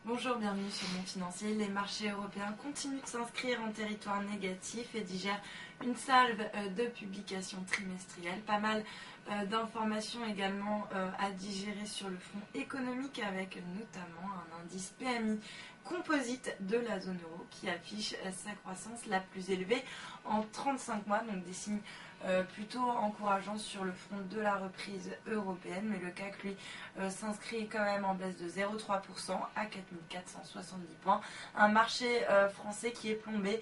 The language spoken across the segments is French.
Bonjour, bienvenue sur Monde Financier. Les marchés européens continuent de s'inscrire en territoire négatif et digèrent une salve de publications trimestrielles. Pas mal d'informations également à digérer sur le front économique avec notamment un indice PMI composite de la zone euro qui affiche sa croissance la plus élevée en 35 mois, donc des signes plutôt encourageants sur le front de la reprise européenne, mais le CAC lui s'inscrit quand même en baisse de 0,3% à 4470 points. Un marché français qui est plombé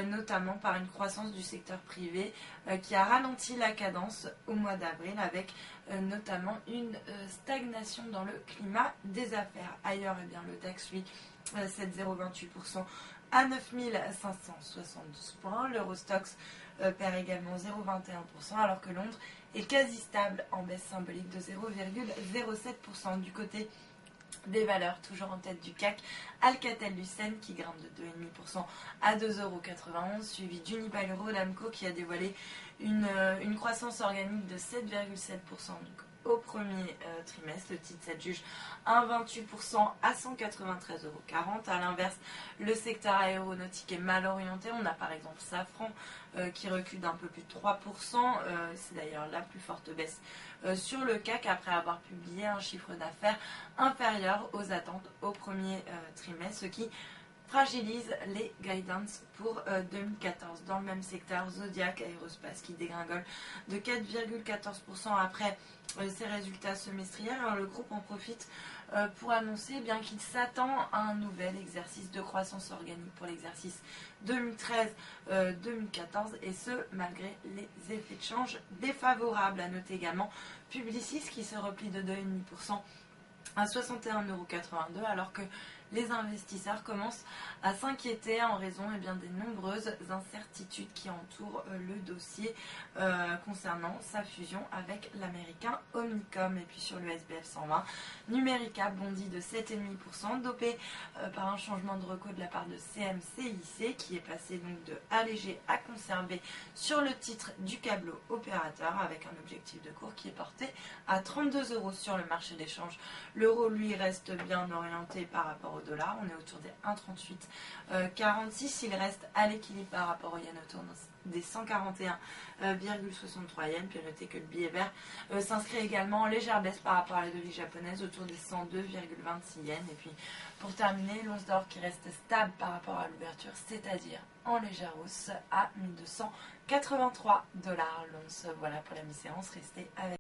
notamment par une croissance du secteur privé qui a ralenti la cadence au mois d'avril avec notamment une stagnation dans le climat des affaires. Ailleurs, eh bien, le DAX lui 7,028% à 9572 points. L'Eurostoxx perd également 0,21% alors que Londres est quasi stable en baisse symbolique de 0,07%. Du côté des valeurs, toujours en tête du CAC, Alcatel-Lucent qui grimpe de 2,5% à 2,91 €, suivi d'Unibail Rodamco qui a dévoilé une croissance organique de 7,7% au premier trimestre. Le titre s'adjuge 1,28% à 193,40 €. A l'inverse, le secteur aéronautique est mal orienté. On a par exemple Safran qui recule d'un peu plus de 3%. C'est d'ailleurs la plus forte baisse sur le CAC après avoir publié un chiffre d'affaires inférieur aux attentes au premier trimestre, ce qui fragilise les guidance pour 2014. Dans le même secteur, Zodiac Aerospace qui dégringole de 4,14% après ses résultats semestriels. Alors, le groupe en profite pour annoncer bien qu'il s'attend à un nouvel exercice de croissance organique pour l'exercice 2013-2014 et ce malgré les effets de change défavorables. À noter également Publicis qui se replie de 2,5% à 61,82 € alors que les investisseurs commencent à s'inquiéter en raison des nombreuses incertitudes qui entourent le dossier concernant sa fusion avec l'américain Omnicom. Et puis sur le SBF 120, Numérica bondit de 7,5%, dopé par un changement de reco de la part de CMCIC qui est passé donc de allégé à conserver sur le titre du câbleau opérateur avec un objectif de cours qui est porté à 32 € sur le marché d'échange. L'euro lui reste bien orienté par rapport au dollar, on est autour des 1,3846, il reste à l'équilibre par rapport au yen autour des 141,63 yens. Puis notez que le billet vert s'inscrit également en légère baisse par rapport à la devise japonaise autour des 102,26 yens. Et puis pour terminer, l'once d'or qui reste stable par rapport à l'ouverture, c'est-à-dire en légère hausse à 1283 $ l'once. Voilà pour la mi-séance, restez avec